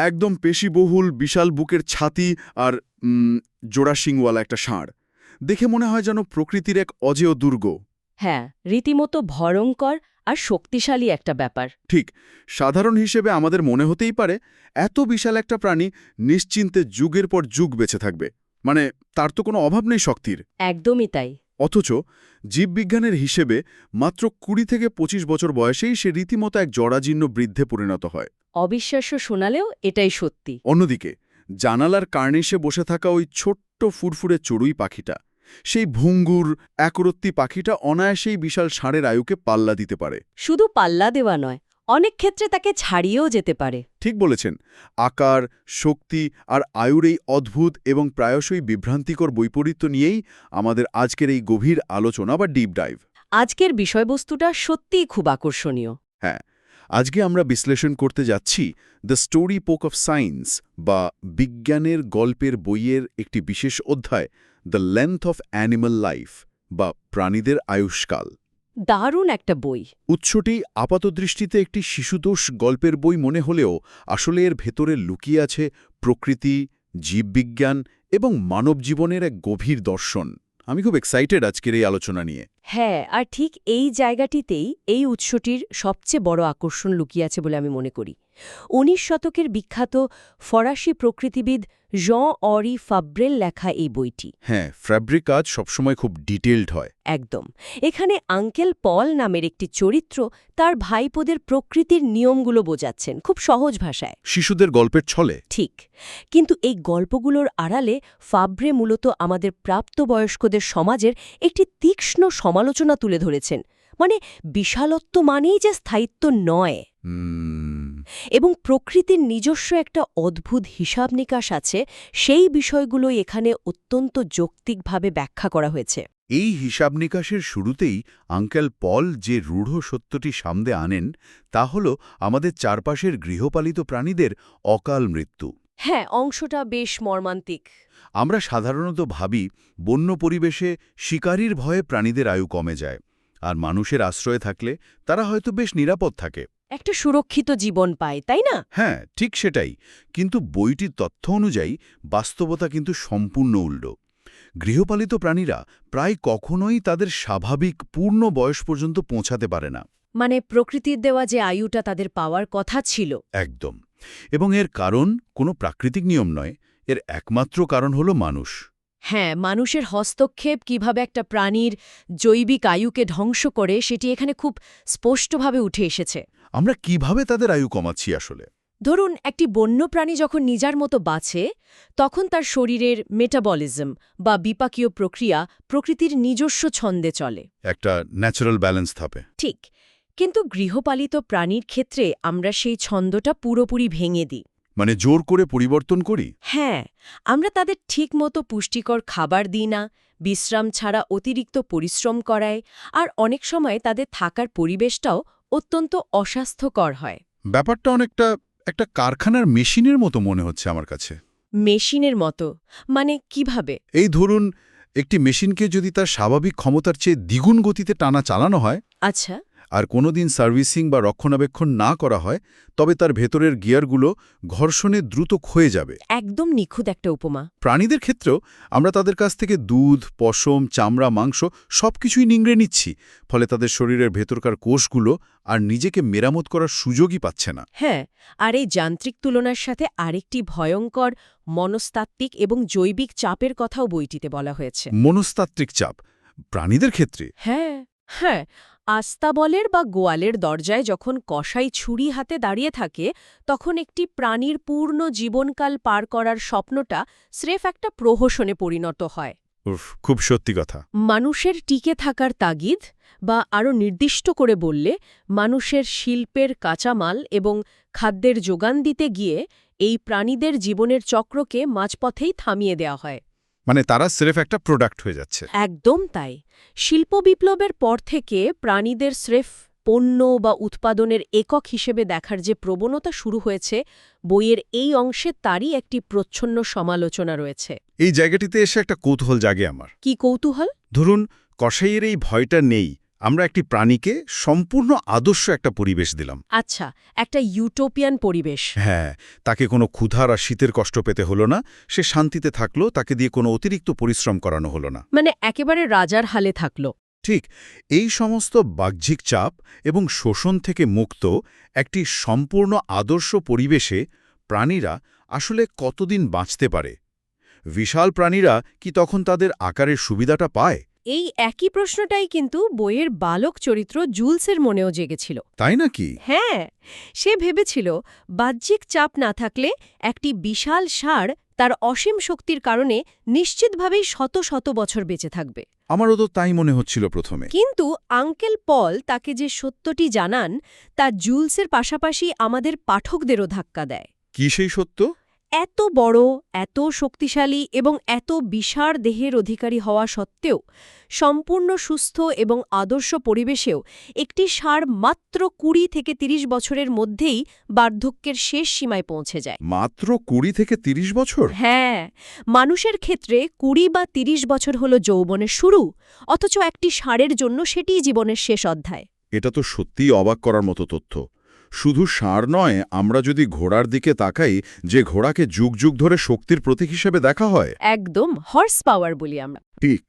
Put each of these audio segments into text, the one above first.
একদম পেশিবহুল বিশাল বুকের ছাতি আর জোড়া শিংওয়ালা একটা ষাঁড়। দেখে মনে হয় যেন প্রকৃতির এক অজেয় দুর্গ। হ্যাঁ, রীতিমতো ভয়ঙ্কর আর শক্তিশালী একটা ব্যাপার। ঠিক, সাধারণ হিসেবে আমাদের মনে হতেই পারে এত বিশাল একটা প্রাণী নিশ্চিন্তে যুগের পর যুগ বেঁচে থাকবে, মানে তার তো কোনো অভাব নেই শক্তির। একদমই তাই। অথচ জীববিজ্ঞানের হিসেবে মাত্র ২০ থেকে ২৫ বছর বয়সেই সে রীতিমতো এক জরাজীর্ণ বৃদ্ধে পরিণত হয়। অবিশ্বাস্য শোনালেও এটাই সত্যি। অন্যদিকে জানালার কার্নিশে বসে থাকা ওই ছোট্ট ফুরফুরে চড়ুই পাখিটা, সেই ভুঙ্গুর একরত্তি পাখিটা অনায়াসেই বিশাল ষাঁড়ের আয়ুকে পাল্লা দিতে পারে। শুধু পাল্লা দেওয়া নয়, অনেক ক্ষেত্রে তাকে ছাড়িয়েও যেতে পারে। ঠিক বলেছেন, আকার, শক্তি আর আয়ুর এই অদ্ভুত এবং প্রায়শই বিভ্রান্তিকর বৈপরীত্য নিয়েই আমাদের আজকের এই গভীর আলোচনা বা ডিপ ডাইভ। আজকের বিষয়বস্তুটা সত্যিই খুব আকর্ষণীয়। হ্যাঁ, আজকে আমরা বিশ্লেষণ করতে যাচ্ছি দ্য স্টোরি পোক অফ সায়েন্স বা বিজ্ঞানের গল্পের বইয়ের একটি বিশেষ অধ্যায়, the length of animal life বা প্রাণীদের আয়ুষ্কাল। দারুণ একটা বই। উৎসটি আপাতদৃষ্টিতে একটি শিশুতোষ গল্পের বই মনে হলেও আসলে এর ভেতরে লুকিয়ে আছে প্রকৃতি, জীববিজ্ঞান এবং মানব জীবনের এক গভীর দর্শন। আমি খুব এক্সাইটেড আজকের এই আলোচনা নিয়ে। হ্যাঁ, আর ঠিক এই জায়গাটিতেই এই উৎসটির সবচেয়ে বড় আকর্ষণ লুকিয়ে আছে বলে আমি মনে করি। ১৯ শতকের বিখ্যাত ফরাসি প্রকৃতিবিদ জঁ অরি ফাব্রেল লেখা এই বইটি। হ্যাঁ, ফ্যাব্রিক কাজ সবসময় খুব ডিটেইলড হয়। একদম। এখানে আঙ্কেল পল নামের একটি চরিত্র তার ভাইপোদের প্রকৃতির নিয়মগুলো বোঝাচ্ছেন খুব সহজ ভাষায়। শিশুদের গল্পের ছলে। ঠিক, কিন্তু এই গল্পগুলোর আড়ালে ফাব্রে মূলত আমাদের প্রাপ্তবয়স্কদের সমাজের একটি তীক্ষ্ণ সমালোচনা তুলে ধরেছেন। মানে বিশালত্ব মানেই যে স্থায়িত্ব নয়, এবং প্রকৃতির নিজস্ব একটা অদ্ভুত হিসাব নিকাশ আছে, সেই বিষয়গুলোই এখানে অত্যন্ত যৌক্তিকভাবে ব্যাখ্যা করা হয়েছে। এই হিসাব নিকাশের শুরুতেই আঙ্কেল পল যে রূঢ় সত্যটি সামনে আনেন তা হল আমাদের চারপাশের গৃহপালিত প্রাণীদের অকাল মৃত্যু। হ্যাঁ, অংশটা বেশ মর্মান্তিক। আমরা সাধারণত ভাবি বন্য পরিবেশে শিকারীর ভয়ে প্রাণীদের আয়ু কমে যায়, আর মানুষের আশ্রয়ে থাকলে তারা হয়তো বেশ নিরাপদ থাকে, একটা সুরক্ষিত জীবন পায়, তাই না? হ্যাঁ, ঠিক সেটাই। কিন্তু বইটির তথ্য অনুযায়ী বাস্তবতা কিন্তু সম্পূর্ণ উল্টো। গৃহপালিত প্রাণীরা প্রায় কখনোই তাদের স্বাভাবিক পূর্ণ বয়স পর্যন্ত পৌঁছাতে পারে না। মানে প্রকৃতির দেওয়া যে আয়ুটা তাদের পাওয়ার কথা ছিল। একদম। এবং এর কারণ কোনো প্রাকৃতিক নিয়ম নয়, এর একমাত্র কারণ হল মানুষ। হ্যাঁ, মানুষের হস্তক্ষেপ কিভাবে একটা প্রাণীর জৈবিক আয়ুকে ধ্বংস করে সেটি এখানে খুব স্পষ্টভাবে উঠে এসেছে। আমরা কিভাবে তাদের আয়ু কমাচ্ছি আসলে? ধরুন, একটি বন্য প্রাণী যখন নিজের মতো বাঁচে, তখন তার শরীরের মেটাবলিজম বা বিপাকীয় প্রক্রিয়া প্রকৃতির নিজস্ব ছন্দে চলে। একটা ন্যাচারাল ব্যালেন্স থাকে। ঠিক, কিন্তু গৃহপালিত প্রাণীর ক্ষেত্রে আমরা সেই ছন্দটা পুরোপুরি ভেঙে দিই। মানে জোর করে পরিবর্তন করি। হ্যাঁ, আমরা তাদের ঠিকমতো পুষ্টিকর খাবার দিই না, বিশ্রাম ছাড়া অতিরিক্ত পরিশ্রম করাই, আর অনেক সময় তাদের থাকার পরিবেশটাও অত্যন্ত অস্বাস্থ্যকর হয়। ব্যাপারটা অনেকটা একটা কারখানার মেশিনের মতো মনে হচ্ছে আমার কাছে। মেশিনের মতো মানে কিভাবে? এই ধরুন, একটি মেশিনকে যদি তার স্বাভাবিক ক্ষমতার চেয়ে দ্বিগুণ গতিতে টানা চালানো হয় আচ্ছা। আর কোনোদিন সার্ভিসিং বা রক্ষণাবেক্ষণ না করা হয়, তবে তার ভেতরের গিয়ারগুলো ঘর্ষণে দ্রুত ক্ষয়ে যাবে। একদম নিখুঁত একটা উপমা। প্রাণীদের ক্ষেত্রেও আমরা তাদের কাছ থেকে দুধ, পশম, চামড়া, মাংস সবকিছুই নিংড়ে নিচ্ছি, ফলে তাদের শরীরের ভেতরকার কোষগুলো আর নিজেকে মেরামত করার সুযোগই পাচ্ছে না। হ্যাঁ, আর এই যান্ত্রিক তুলনার সাথে আরেকটি ভয়ঙ্কর মনস্তাত্ত্বিক এবং জৈবিক চাপের কথাও বইটিতে বলা হয়েছে। মনস্তাত্ত্বিক চাপ প্রাণীদের ক্ষেত্রে? হ্যাঁ, হ্যাঁ। আস্তাবলের বা গোয়ালের দরজায় যখন কসাই ছুরি হাতে দাঁড়িয়ে থাকে, তখন একটি প্রাণীর পূর্ণ জীবনকাল পার করার স্বপ্নটা স্রেফ একটা প্রহসনে পরিণত হয়। খুব সত্যি কথা। মানুষের টিকে থাকার তাগিদ, বা আরও নির্দিষ্ট করে বললে মানুষের শিল্পের কাঁচামাল এবং খাদ্যের যোগান দিতে গিয়ে এই প্রাণীদের জীবনের চক্রকে মাঝপথেই থামিয়ে দেওয়া হয়। মানে তারা স্রেফ একটা প্রোডাক্ট হয়ে যাচ্ছে। একদম তাই। শিল্প বিপ্লবের পর থেকে প্রাণীদের স্রেফ পণ্য বা উৎপাদনের একক হিসেবে দেখার যে প্রবণতা শুরু হয়েছে, বইয়ের এই অংশে তারই একটি প্রচ্ছন্ন সমালোচনা রয়েছে। এই জায়গাটিতে এসে একটা কৌতূহল জাগে আমার। কি কৌতূহল? ধরুন, কসাইয়ের এই ভয়টা নেই, আমরা একটি প্রাণীকে সম্পূর্ণ আদর্শ একটা পরিবেশ দিলাম। আচ্ছা, একটা ইউটোপিয়ান পরিবেশ। হ্যাঁ, তাকে কোনো ক্ষুধার আর শীতের কষ্ট পেতে হলো না, সে শান্তিতে থাকলো, তাকে দিয়ে কোনো অতিরিক্ত পরিশ্রম করানো হলো না। মানে একেবারে রাজার হালে থাকলো। ঠিক, এই সমস্ত বাহ্যিক চাপ এবং শোষণ থেকে মুক্ত একটি সম্পূর্ণ আদর্শ পরিবেশে প্রাণীরা আসলে কতদিন বাঁচতে পারে? বিশাল প্রাণীরা কি তখন তাদের আকারের সুবিধাটা পায়? এই একই প্রশ্নটাই কিন্তু বইয়ের বালক চরিত্র জুলসের মনেও জেগেছিল। তাই নাকি? হ্যাঁ, সে ভেবেছিল বাহ্যিক চাপ না থাকলে একটি বিশাল ষাঁড় তার অসীম শক্তির কারণে নিশ্চিতভাবেই শত শত বছর বেঁচে থাকবে। আমারও তো তাই মনে হচ্ছিল প্রথমে। কিন্তু আঙ্কেল পল তাকে যে সত্যটি জানান তা জুলসের পাশাপাশি আমাদের পাঠকদেরও ধাক্কা দেয়। কি সেই সত্য? এত বড়, এত শক্তিশালী এবং এত বিশাল দেহের অধিকারী হওয়া সত্ত্বেও সম্পূর্ণ সুস্থ এবং আদর্শ পরিবেশেও একটি ষাঁড় মাত্র ২০ থেকে ৩০ বছরের মধ্যেই বার্ধক্যের শেষ সীমায় পৌঁছে যায়। মাত্র ২০ থেকে ৩০ বছর? হ্যাঁ, মানুষের ক্ষেত্রে ২০ বা ৩০ বছর হল যৌবনের শুরু, অথচ একটি ষাঁড়ের জন্য সেটিই জীবনের শেষ অধ্যায়। এটা তো সত্যিই অবাক করার মতো তথ্য। শুধু ষাঁড় নয়, আমরা যদি ঘোড়ার দিকে তাকাই, যে ঘোড়াকে যুগ যুগ ধরে শক্তির প্রতীক হিসেবে দেখা হয়। একদম হর্স পাওয়ার বলি আমরা। ঠিক,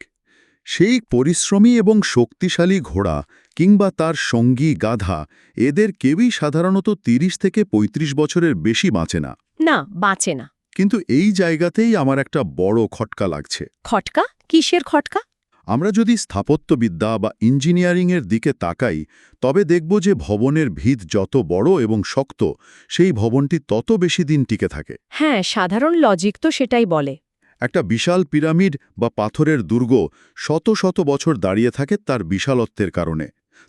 সেই পরিশ্রমী এবং শক্তিশালী ঘোড়া কিংবা তার সঙ্গী গাধা, এদের কেউই সাধারণত ৩০ থেকে ৩৫ বছরের বেশি বাঁচে না। না, বাঁচে না। কিন্তু এই জায়গাতেই আমার একটা বড় খটকা লাগছে। খটকা? কিসের খটকা? আমরা যদি স্থাপত্যবিদ্যা বা ইঞ্জিনিয়ারিংয়ের দিকে তাকাই, তবে দেখব যে ভবনের ভিত যত বড় এবং শক্ত, সেই ভবনটি তত বেশি দিন টিকে থাকে। হ্যাঁ, সাধারণ লজিক তো সেটাই বলে। একটা বিশাল পিরামিড বা পাথরের দুর্গ শত শত বছর দাঁড়িয়ে থাকে তার বিশালত্বের কারণে।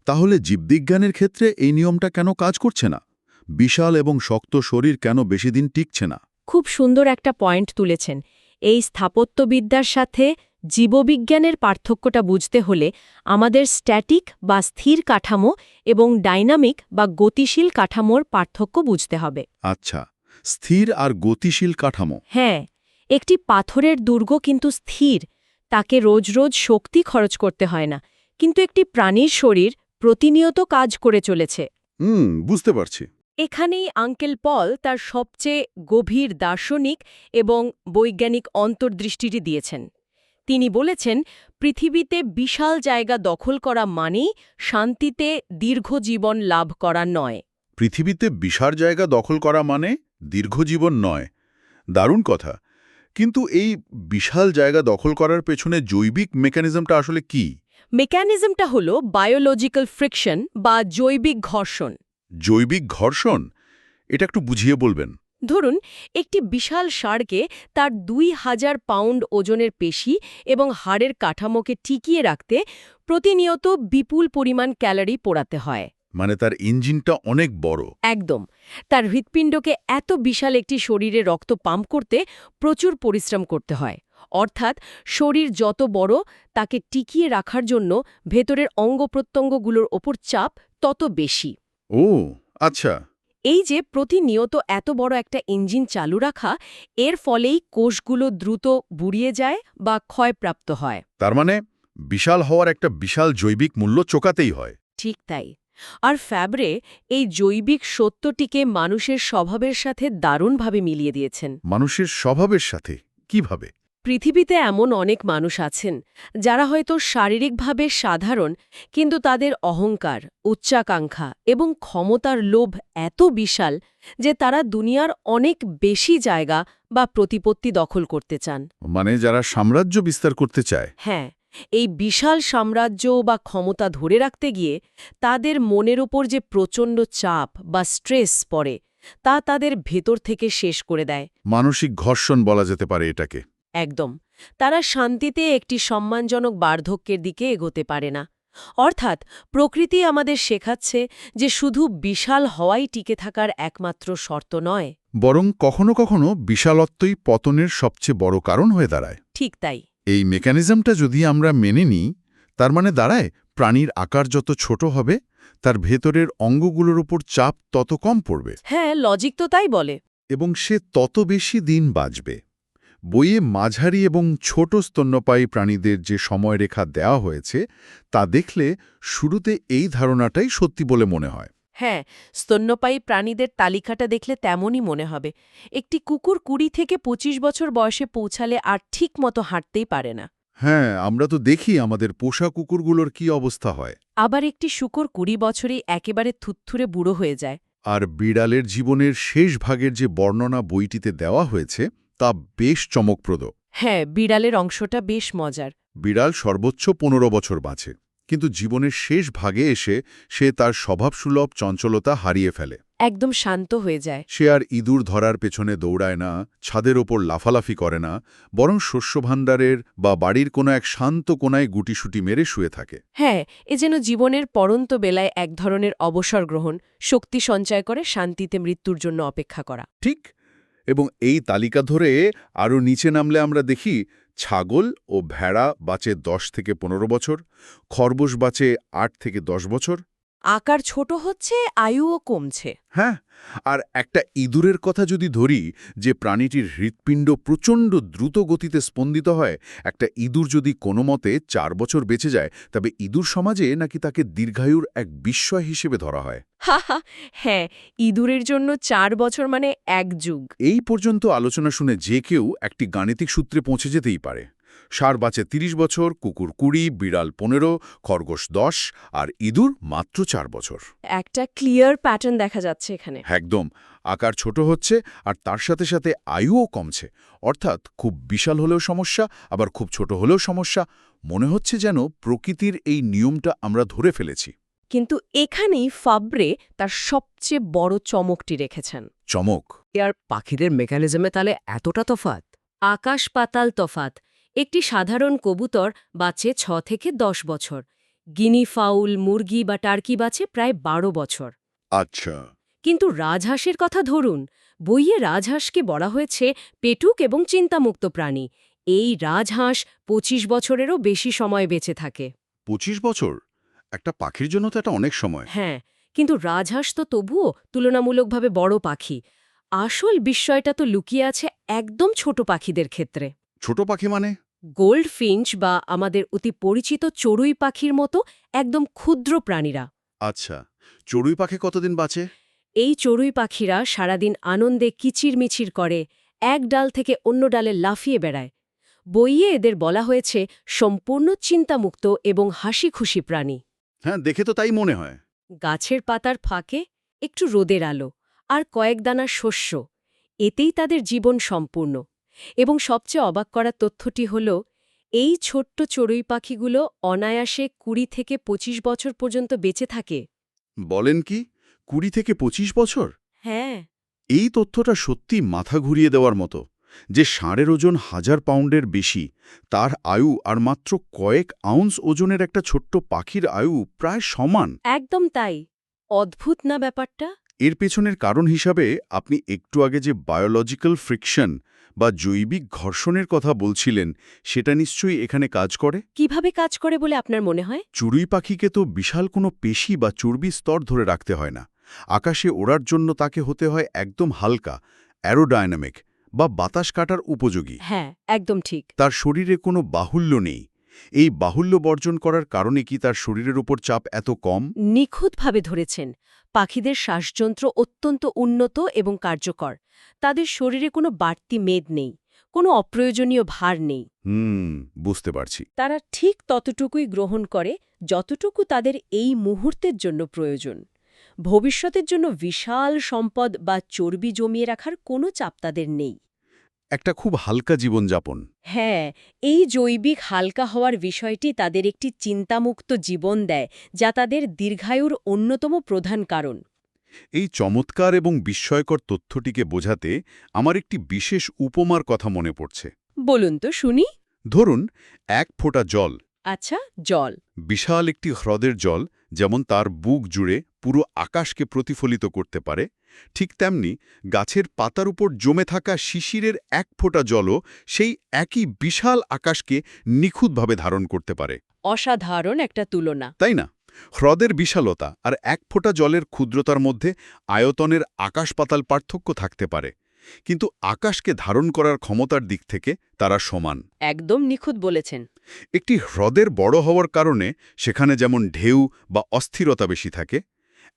তাহলে জীববিজ্ঞানের ক্ষেত্রে এই নিয়মটা কেন কাজ করছে না? বিশাল এবং শক্ত শরীর কেন বেশি দিন টিকছে না? খুব সুন্দর একটা পয়েন্ট তুলেছেন। এই স্থাপত্যবিদ্যার সাথে জীববিজ্ঞানের পার্থক্যটা বুঝতে হলে আমাদের স্ট্যাটিক বা স্থির কাঠামো এবং ডাইনামিক বা গতিশীল কাঠামোর পার্থক্য বুঝতে হবে। আচ্ছা, স্থির আর গতিশীল কাঠামো। হ্যাঁ, একটি পাথরের দুর্গ কিন্তু স্থির, তাকে রোজ রোজ শক্তি খরচ করতে হয় না, কিন্তু একটি প্রাণীর শরীর প্রতিনিয়ত কাজ করে চলেছে। বুঝতে পারছি। এখানেই আঙ্কেল পল তার সবচেয়ে গভীর দার্শনিক এবং বৈজ্ঞানিক অন্তর্দৃষ্টিটি দিয়েছেন। তিনি বলেছেন, পৃথিবীতে বিশাল জায়গা দখল করা মানেই শান্তিতে দীর্ঘ জীবন লাভ করা নয়। পৃথিবীতে বিশাল জায়গা দখল করা মানে দীর্ঘজীবন নয়। দারুণ কথা। কিন্তু এই বিশাল জায়গা দখল করার পেছনে জৈবিক মেকানিজমটা আসলে কি? মেকানিজমটা হল বায়োলজিক্যাল ফ্রিকশন বা জৈবিক ঘর্ষণ। জৈবিক ঘর্ষণ? এটা একটু বুঝিয়ে বলবেন। ধরুন, একটি বিশাল ষাঁড়কে তার ২,০০০ পাউন্ড ওজনের পেশি এবং হাড়ের কাঠামোকে টিকিয়ে রাখতে প্রতিনিয়ত বিপুল পরিমাণ ক্যালোরি পোড়াতে হয়। মানে তার ইঞ্জিনটা অনেক বড়। একদম। তার হৃৎপিণ্ডকে এত বিশাল একটি শরীরে রক্ত পাম্প করতে প্রচুর পরিশ্রম করতে হয়। অর্থাৎ শরীর যত বড়, তাকে টিকিয়ে রাখার জন্য ভেতরের অঙ্গপ্রত্যঙ্গগুলোর ওপর চাপ তত বেশি। ও আচ্ছা। এই যে প্রতিনিয়ত এত বড় একটা ইঞ্জিন চালু রাখা, এর ফলেই কোষগুলো দ্রুত বুড়িয়ে যায় বা ক্ষয়প্রাপ্ত হয়। তার মানে বিশাল হওয়ার একটা বিশাল জৈবিক মূল্য চোকাতেই হয়। ঠিক তাই। আর ফ্যাব্রে এই জৈবিক সত্যটিকে মানুষের স্বভাবের সাথে দারুণভাবে মিলিয়ে দিয়েছেন। মানুষের স্বভাবের সাথে কিভাবে? পৃথিবীতে এমন অনেক মানুষ আছেন যারা হয়তো শারীরিকভাবে সাধারণ, কিন্তু তাদের অহংকার, উচ্চাকাঙ্ক্ষা এবং ক্ষমতার লোভ এত বিশাল যে তারা দুনিয়ার অনেক বেশি জায়গা বা প্রতিপত্তি দখল করতে চান। মানে যারা সাম্রাজ্য বিস্তার করতে চায়। হ্যাঁ, এই বিশাল সাম্রাজ্য বা ক্ষমতা ধরে রাখতে গিয়ে তাদের মনের ওপর যে প্রচণ্ড চাপ বা স্ট্রেস পড়ে, তা তাদের ভেতর থেকে শেষ করে দেয়। মানসিক ঘর্ষণ বলা যেতে পারে এটাকে। একদম। তারা শান্তিতে একটি সম্মানজনক বার্ধক্যের দিকে এগোতে পারে না। অর্থাৎ প্রকৃতি আমাদের শেখাচ্ছে যে শুধু বিশাল হওয়াই টিকে থাকার একমাত্র শর্ত নয়, বরং কখনো কখনো বিশালত্বই পতনের সবচেয়ে বড় কারণ হয়ে দাঁড়ায়। ঠিক তাই। এই মেকানিজমটা যদি আমরা মেনে নিই, তার মানে দাঁড়ায় প্রাণীর আকার যত ছোট হবে, তার ভেতরের অঙ্গগুলোর উপর চাপ তত কম পড়বে। হ্যাঁ, লজিক তো তাই বলে। এবং সে তত বেশি দিন বাঁচবে। বইয়ে মাঝারি এবং ছোট স্তন্যপায়ী প্রাণীদের যে সময়রেখা দেওয়া হয়েছে তা দেখলে শুরুতে এই ধারণাটাই সত্যি বলে মনে হয়। হ্যাঁ, স্তন্যপায়ী প্রাণীদের তালিকাটা দেখলে তেমনই মনে হবে। একটি কুকুর ২০ থেকে ২৫ বছর বয়সে পৌঁছালে আর ঠিক মতো হাঁটতেই পারে না। হ্যাঁ, আমরা তো দেখি আমাদের পোষা কুকুরগুলোর কি অবস্থা হয়। আবার একটি শূকর ২০ বছরেই একেবারে থুত্থুরে বুড়ো হয়ে যায়। আর বিড়ালের জীবনের শেষ ভাগের যে বর্ণনা বইটিতে দেওয়া হয়েছে তা বেশ চমকপ্রদ। হ্যাঁ, বিড়ালের অংশটা বেশ মজার। বিড়াল সর্বোচ্চ ১৫ বছর বাঁচে, কিন্তু জীবনের শেষ ভাগে এসে সে তার স্বভাবসুলভ চঞ্চলতা হারিয়ে ফেলে। একদম শান্ত হয়ে যায়। সে আর ইঁদুর ধরার পেছনে দৌড়ায় না, ছাদের ওপর লাফালাফি করে না, বরং শস্যভাণ্ডারের বা বাড়ির কোনো এক শান্ত কোনায় গুটিসুটি মেরে শুয়ে থাকে। হ্যাঁ, এ যেন জীবনের পড়ন্ত বেলায় এক ধরনের অবসর গ্রহণ, শক্তি সঞ্চয় করে শান্তিতে মৃত্যুর জন্য অপেক্ষা করা। ঠিক। এবং এই তালিকা ধরে আরও নিচে নামলে আমরা দেখি ছাগল ও ভেড়া বাঁচে ১০ থেকে ১৫ বছর, খরগোশ বাঁচে ৮ থেকে ১০ বছর। আকার ছোট হচ্ছে, আয়ুও কমছে। হ্যাঁ, আর একটা ইঁদুরের কথা যদি ধরি, যে প্রাণীটির হৃৎপিণ্ড প্রচণ্ড দ্রুত গতিতে স্পন্দিত হয়, একটা ইঁদুর যদি কোনো মতে ৪ বছর বেঁচে যায়, তবে ইঁদুর সমাজে নাকি তাকে দীর্ঘায়ুর এক বিস্ময় হিসেবে ধরা হয়। হ্যাঁ, ইঁদুরের জন্য ৪ বছর মানে এক যুগ। এই পর্যন্ত আলোচনা শুনে যে কেউ একটি গাণিতিক সূত্রে পৌঁছে যেতেই পারে। ষাঁড় বাঁচে ৩০ বছর, কুকুর ২০, বিড়াল ১৫, খরগোশ ১০ আর ইঁদুর মাত্র ৪ বছর। একটা ক্লিয়ার প্যাটার্ন দেখা যাচ্ছে এখানে। একদম। আকার ছোট হচ্ছে আর তার সাথে সাথে আয়ুও কমছে। অর্থাৎ খুব বিশাল হলেও সমস্যা, আবার খুব ছোট হলেও সমস্যা। মনে হচ্ছে যেন প্রকৃতির এই নিয়মটা আমরা ধরে ফেলেছি। কিন্তু এখানেই ফাব্রে তার সবচেয়ে বড় চমকটি রেখেছেন। চমক? আর পাখিদের মেকানিজমে তাহলে এতটা তফাৎ? আকাশ পাতাল তফাত। একটি সাধারণ কবুতর বাঁচে ৬ থেকে ১০ বছর। গিনি ফাউল, মুরগি বা টার্কি বাঁচে প্রায় ১২ বছর। আচ্ছা। কিন্তু রাজহাঁসের কথা ধরুন। বইয়ে রাজহাঁসকে বলা হয়েছে পেটুক এবং চিন্তামুক্ত প্রাণী। এই রাজহাঁস ২৫ বছরেরও বেশি সময় বেঁচে থাকে। ২৫ বছর? একটা পাখির জন্য তো এটা অনেক সময়। হ্যাঁ, কিন্তু রাজহাঁস তো তবুও তুলনামূলকভাবে বড় পাখি। আসল বিস্ময়টা তো লুকিয়ে আছে একদম ছোট পাখিদের ক্ষেত্রে। ছোট পাখি মানে? গোল্ড ফিঞ্চ বা আমাদের অতি পরিচিত চড়ুই পাখির মতো একদম ক্ষুদ্র প্রাণীরা। আচ্ছা, চড়ুই পাখি কতদিন বাঁচে? এই চড়ুই পাখিরা সারাদিন আনন্দে কিচিরমিচির করে, এক ডাল থেকে অন্য ডালে লাফিয়ে বেড়ায়। বইয়ে এদের বলা হয়েছে সম্পূর্ণ চিন্তামুক্ত এবং হাসি খুশি প্রাণী। হ্যাঁ, দেখে তো তাই মনে হয়। গাছের পাতার ফাঁকে একটু রোদের আলো আর কয়েক দানা শস্য, এতেই তাদের জীবন সম্পূর্ণ। এবং সবচেয়ে অবাক করা তথ্যটি হল, এই ছোট্ট চড়ুই পাখিগুলো অনায়াসে ২০ থেকে ২৫ বছর পর্যন্ত বেঁচে থাকে। বলেন কি? ২০ থেকে ২৫ বছর? হ্যাঁ, এই তথ্যটা সত্যি মাথা ঘুরিয়ে দেওয়ার মতো। যে ষাঁড়ের ওজন ১০০০ পাউন্ডের বেশি, তার আয়ু আর মাত্র কয়েক আউন্স ওজনের একটা ছোট্ট পাখির আয়ু প্রায় সমান। একদম তাই। অদ্ভুত না ব্যাপারটা? এর পেছনের কারণ হিসাবে আপনি একটু আগে যে বায়োলজিক্যাল ফ্রিকশন বা জৈবিক ঘর্ষণের কথা বলছিলেন, সেটা নিশ্চয়ই এখানে কাজ করে। কিভাবে কাজ করে বলে আপনার মনে হয়? চড়ুই পাখিকে তো বিশাল কোনো পেশি বা চর্বি স্তর ধরে রাখতে হয় না। আকাশে ওড়ার জন্য তাকে হতে হয় একদম হালকা, অ্যারোডায়নামিক বা বাতাস কাটার উপযোগী। হ্যাঁ, একদম ঠিক। তার শরীরে কোনো বাহুল্য নেই। এই বাহুল্য বর্জন করার কারণে কি তার শরীরের উপর চাপ এত কম? নিখুঁতভাবে ধরেছেন। পাখিদের শ্বাসযন্ত্র অত্যন্ত উন্নত এবং কার্যকর। তাদের শরীরে কোনো বাড়তি মেদ নেই, কোনো অপ্রয়োজনীয় ভার নেই। বুঝতে পারছি। তারা ঠিক ততটুকুই গ্রহণ করে যতটুকু তাদের এই মুহূর্তের জন্য প্রয়োজন। ভবিষ্যতের জন্য বিশাল সম্পদ বা চর্বি জমিয়ে রাখার কোনো চাপ তাদের নেই। একটা খুব হালকা জীবনযাপন। হ্যাঁ, এই জৈবিক হালকা হওয়ার বিষয়টি তাদের একটি চিন্তামুক্ত জীবন দেয়, যা তাদের দীর্ঘায়ুর অন্যতম প্রধান কারণ। এই চমৎকার এবং বিস্ময়কর তথ্যটিকে বোঝাতে আমার একটি বিশেষ উপমার কথা মনে পড়ছে। বলুন তো শুনি। ধরুন, এক ফোঁটা জল। আচ্ছা, জল। বিশাল একটি হ্রদের জল যেমন তার বুক জুড়ে পুরো আকাশকে প্রতিফলিত করতে পারে, ঠিক তেমনি গাছের পাতার উপর জমে থাকা শিশিরের এক ফোঁটা জলও সেই একই বিশাল আকাশকে নিখুঁতভাবে ধারণ করতে পারে। অসাধারণ একটা তুলনা। তাই না? হ্রদের বিশালতা আর এক ফোঁটা জলের ক্ষুদ্রতার মধ্যে আয়তনের আকাশ-পাতাল পার্থক্য থাকতে পারে, কিন্তু আকাশকে ধারণ করার ক্ষমতার দিক থেকে তারা সমান। একদম নিখুঁত বলেছেন। একটি হ্রদের বড় হওয়ার কারণে সেখানে যেমন ঢেউ বা অস্থিরতা বেশি থাকে,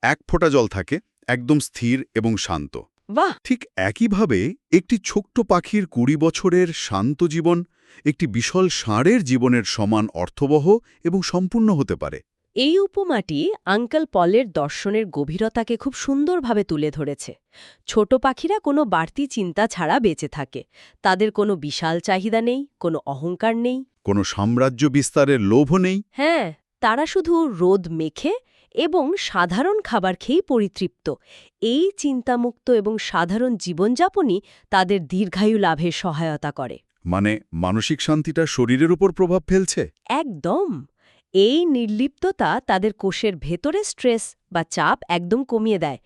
এক ফোঁটা জল থাকে একদম স্থির এবং শান্ত। বাহ! ঠিক একইভাবে একটি ছোট্ট পাখির ২০ বছরের শান্ত জীবন একটি বিশাল ষাঁড়ের জীবনের সমান অর্থবহ এবং সম্পূর্ণ হতে পারে। এই উপমাটি আঙ্কেল পলের দর্শনের গভীরতাকে খুব সুন্দরভাবে তুলে ধরেছে। ছোট পাখিরা কোনো বাড়তি চিন্তা ছাড়া বেঁচে থাকে। তাদের কোনো বিশাল চাহিদা নেই, কোনো অহংকার নেই। কোনো সাম্রাজ্য বিস্তারের লোভও নেই। হ্যাঁ, তারা শুধু রোদ মেখে এবং সাধারণ খাবার খেয়েই পরিতৃপ্ত। এই চিন্তামুক্ত এবং সাধারণ জীবনযাপনই তাদের দীর্ঘায়ু লাভে সহায়তা করে। মানে মানসিক শান্তিটা শরীরের উপর প্রভাব ফেলছে। একদম। এই নির্লিপ্ততা তাদের কোষের ভেতরে স্ট্রেস বা চাপ একদম কমিয়ে দেয়।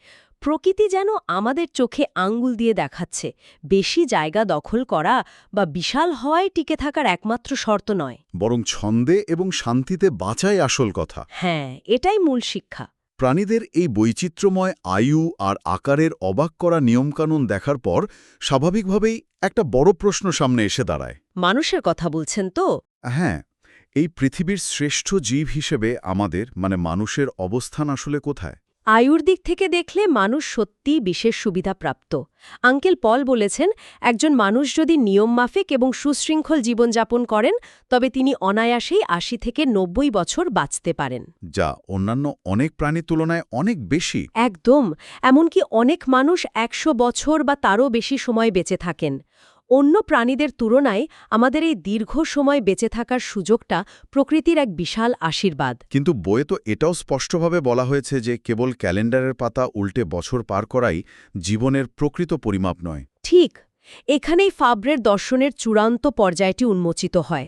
প্রকৃতি যেন আমাদের চোখে আঙ্গুল দিয়ে দেখাচ্ছে, বেশি জায়গা দখল করা বা বিশাল হওয়ায় টিকে থাকার একমাত্র শর্ত নয়। বরং ছন্দে এবং শান্তিতে বাঁচাই আসল কথা। হ্যাঁ, এটাই মূল শিক্ষা। প্রাণীদের এই বৈচিত্র্যময় আয়ু আর আকারের অবাক করা নিয়মকানুন দেখার পর স্বাভাবিকভাবেই একটা বড় প্রশ্ন সামনে এসে দাঁড়ায়। মানুষের কথা বলছেন তো? হ্যাঁ, এই পৃথিবীর শ্রেষ্ঠ জীব হিসেবে আমাদের মানুষের অবস্থান আসলে কোথায়? আয়ুর দিক থেকে দেখলে মানুষ সত্যিই বিশেষ সুবিধাপ্রাপ্ত। আঙ্কেল পল বলেছেন, একজন মানুষ যদি নিয়মমাফিক এবং সুশৃঙ্খল জীবনযাপন করেন তবে তিনি অনায়াসেই ৮০ থেকে ৯০ বছর বাঁচতে পারেন। যা অন্যান্য অনেক প্রাণীর তুলনায় অনেক বেশি। একদম। এমনকি অনেক মানুষ ১০০ বছর বা তারও বেশি সময় বেঁচে থাকেন। অন্য প্রাণীদের তুলনায় আমাদের এই দীর্ঘ সময় বেঁচে থাকার সুযোগটা প্রকৃতির এক বিশাল আশীর্বাদ। কিন্তু বইয়ে তো এটাও স্পষ্টভাবে বলা হয়েছে যে কেবল ক্যালেন্ডারের পাতা উল্টে বছর পার করাই জীবনের প্রকৃত পরিমাপ নয়। ঠিক এখানেই ফাব্রের দর্শনের চূড়ান্ত পর্যায়টি উন্মোচিত হয়।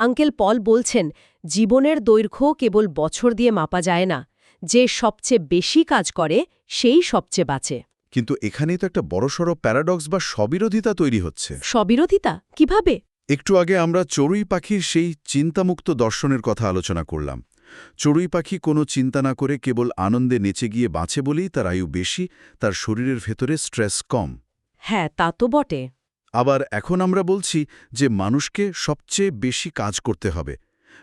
আঙ্কেল পল বলছেন, জীবনের দৈর্ঘ্য কেবল বছর দিয়ে মাপা যায় না। যে সবচেয়ে বেশি কাজ করে সেই সবচেয়ে বাঁচে। কিন্তু এখানেই তো একটা বড়সড় প্যারাডক্স বা স্ববিরোধিতা তৈরি হচ্ছে। স্ববিরোধিতা কিভাবে? একটু আগে আমরা চড়ুই পাখির সেই চিন্তামুক্ত দর্শনের কথা আলোচনা করলাম। চড়ুই পাখি কোনো চিন্তা না করে কেবল আনন্দে নেচে গিয়ে বাঁচে বলেই তার আয়ু বেশি, তার শরীরের ভেতরে স্ট্রেস কম। হ্যাঁ, তা তো বটে। আবার এখন আমরা বলছি যে মানুষকে সবচেয়ে বেশি কাজ করতে হবে।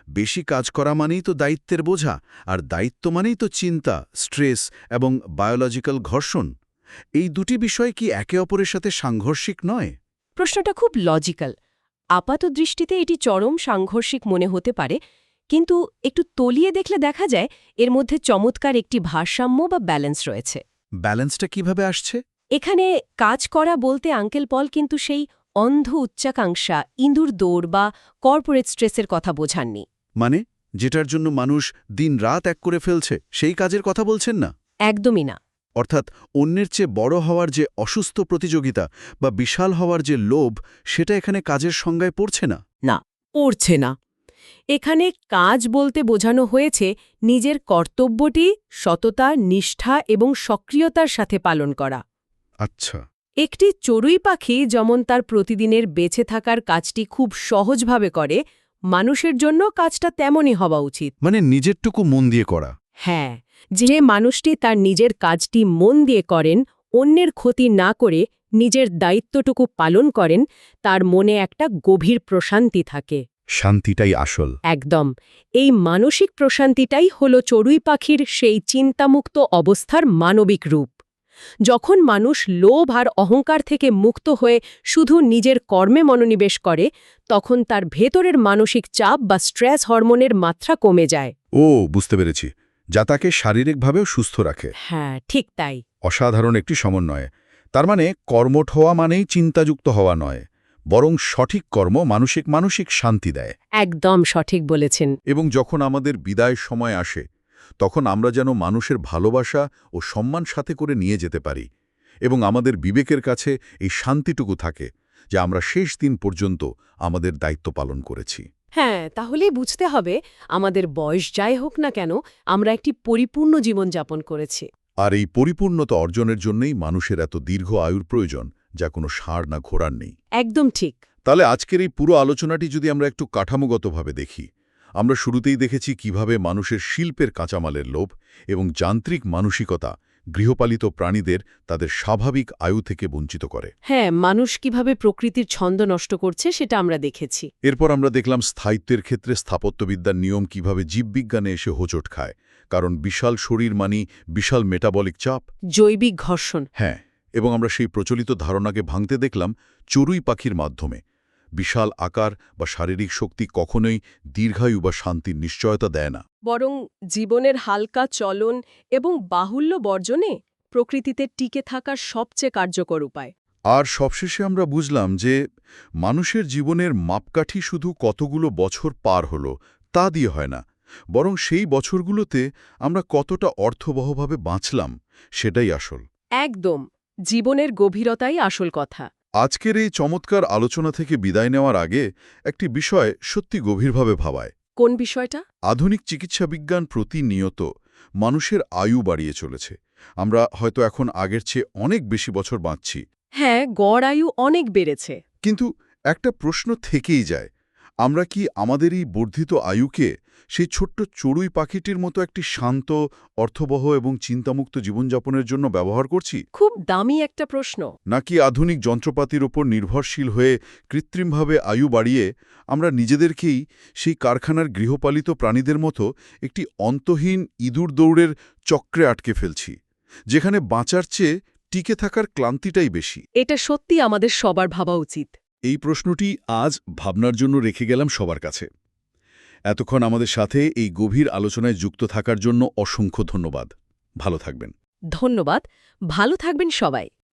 বেশি কাজ করা মানেই তো দায়িত্বের বোঝা, আর দায়িত্ব মানেই তো চিন্তা, স্ট্রেস এবং বায়োলজিক্যাল ঘর্ষণ। এই দুটি বিষয় কি একে অপরের সাথে সাংঘর্ষিক নয়? প্রশ্নটা খুব লজিক্যাল। আপাত দৃষ্টিতে এটি চরম সাংঘর্ষিক মনে হতে পারে, কিন্তু একটু তলিয়ে দেখলে দেখা যায় এর মধ্যে চমৎকার একটি ভারসাম্য বা ব্যালেন্স রয়েছে। ব্যালেন্সটা কিভাবে আসছে? এখানে কাজ করা বলতে আঙ্কেল পল কিন্তু সেই অন্ধ উচ্চাকাঙ্ক্ষা, ইঁদুর দৌড় বা কর্পোরেট স্ট্রেসের কথা বোঝাননি। মানে যেটার জন্য মানুষ দিন রাত এক করে ফেলছে সেই কাজের কথা বলছেন না? একদমই না। অর্থাৎ অন্যের চেয়ে বড় হওয়ার যে অসুস্থ প্রতিযোগিতা বা বিশাল হওয়ার যে লোভ, সেটা এখানে কাজের সংজ্ঞায় পড়ছে না। না, পড়ছে না। এখানে কাজ বলতে বোঝানো হয়েছে নিজের কর্তব্যটি সততা, নিষ্ঠা এবং সক্রিয়তার সাথে পালন করা। আচ্ছা। একটি চড়ুই পাখি যেমন তার প্রতিদিনের বেঁচে থাকার কাজটি খুব সহজভাবে করে, মানুষের জন্য কাজটা তেমনই হওয়া উচিত। মানে নিজেরটুকু মন দিয়ে করা। হ্যাঁ, যে মানুষটি তার নিজের কাজটি মন দিয়ে করেন, অন্যের ক্ষতি না করে নিজের দায়িত্বটুকু পালন করেন, তার মনে একটা গভীর প্রশান্তি থাকে। শান্তিটাই আসল। একদম। এই মানসিক প্রশান্তিটাই হল চড়ুই পাখির সেই চিন্তামুক্ত অবস্থার মানবিক রূপ। যখন মানুষ লোভ আর অহংকার থেকে মুক্ত হয়ে শুধু নিজের কর্মে মনোনিবেশ করে, তখন তার ভেতরের মানসিক চাপ বা স্ট্রেস হরমোনের মাত্রা কমে যায়। ও, বুঝতে পেরেছি। যা তাকে শারীরিকভাবেও সুস্থ রাখে। হ্যাঁ, ঠিক তাই। অসাধারণ একটি সমন্বয়। তার মানে কর্মঠ হওয়া মানেই চিন্তাযুক্ত হওয়া নয়, বরং সঠিক কর্ম মানসিক শান্তি দেয়। একদম সঠিক বলেছেন। এবং যখন আমাদের বিদায় সময় আসে, তখন আমরা যেন মানুষের ভালোবাসা ও সম্মান সাথে করে নিয়ে যেতে পারি, এবং আমাদের বিবেকের কাছে এই শান্তিটুকু থাকে যে আমরা শেষ দিন পর্যন্ত আমাদের দায়িত্ব পালন করেছি। হ্যাঁ, তাহলেই বুঝতে হবে আমাদের বয়স যাই হোক না কেন, আমরা একটি পরিপূর্ণ জীবনযাপন করেছি। আর এই পরিপূর্ণতা অর্জনের জন্যই মানুষের এত দীর্ঘ আয়ুর প্রয়োজন, যা কোনো ষাঁড় না ঘোড়ার নেই। একদম ঠিক। তাহলে আজকের এই পুরো আলোচনাটি যদি আমরা একটু কাঠামোগতভাবে দেখি, আমরা শুরুতেই দেখেছি কিভাবে মানুষের শিল্পের কাঁচামালের লোভ এবং যান্ত্রিক মানসিকতা গৃহপালিত প্রাণীদের তাদের স্বাভাবিক আয়ু থেকে বঞ্চিত করে। হ্যাঁ, মানুষ কিভাবে প্রকৃতির ছন্দ নষ্ট করছে সেটা আমরা দেখেছি। এরপর আমরা দেখলাম স্থায়িত্বের ক্ষেত্রে স্থাপত্যবিদ্যার নিয়ম কিভাবে জীববিজ্ঞানে এসে হোঁচট খায়, কারণ বিশাল শরীর মানি বিশাল মেটাবলিক চাপ। জৈবিক ঘর্ষণ। হ্যাঁ, এবং আমরা সেই প্রচলিত ধারণাকে ভাঙতে দেখলাম চড়ুই পাখির মাধ্যমে। বিশাল আকার বা শারীরিক শক্তি কখনোই দীর্ঘায়ু বা শান্তির নিশ্চয়তা দেয় না। বরং জীবনের হালকা চলন এবং বাহুল্য বর্জনে প্রকৃতিতে টিকে থাকার সবচেয়ে কার্যকর উপায়। আর সবশেষে আমরা বুঝলাম যে মানুষের জীবনের মাপকাঠি শুধু কতগুলো বছর পার হলো তা দিয়ে হয় না, বরং সেই বছরগুলোতে আমরা কতটা অর্থবহভাবে বাঁচলাম সেটাই আসল। একদম, জীবনের গভীরতাই আসল কথা। আজকের এই চমৎকার আলোচনা থেকে বিদায় নেওয়ার আগে একটি বিষয় সত্যি গভীরভাবে ভাবায়। কোন বিষয়টা? আধুনিক চিকিৎসাবিজ্ঞান প্রতিনিয়ত মানুষের আয়ু বাড়িয়ে চলেছে। আমরা হয়তো এখন আগের চেয়ে অনেক বেশি বছর বাঁচছি, হ্যাঁ, গড় আয়ু অনেক বেড়েছে। কিন্তু একটা প্রশ্ন থেকেই যায়, আমরা কি আমাদের এই বর্ধিত আয়ুকে সেই ছোট্ট চড়ুই পাখিটির মতো একটি শান্ত, অর্থবহ এবং চিন্তামুক্ত জীবনযাপনের জন্য ব্যবহার করছি, খুব দামি একটা প্রশ্ন। নাকি আধুনিক যন্ত্রপাতির ওপর নির্ভরশীল হয়ে কৃত্রিমভাবে আয়ু বাড়িয়ে আমরা নিজেদেরকেই সেই কারখানার গৃহপালিত প্রাণীদের মতো একটি অন্তহীন ইঁদুর দৌড়ের চক্রে আটকে ফেলছি, যেখানে বাঁচার চেয়ে টিকে থাকার ক্লান্তিটাই বেশি? এটা সত্যি আমাদের সবার ভাবা উচিত। এই প্রশ্নটি আজ ভাবনার জন্য রেখে গেলাম সবার কাছে। এতক্ষণ আমাদের সাথে এই গভীর আলোচনায় যুক্ত থাকার জন্য অসংখ্য ধন্যবাদ। ভালো থাকবেন। ধন্যবাদ। ভালো থাকবেন সবাই।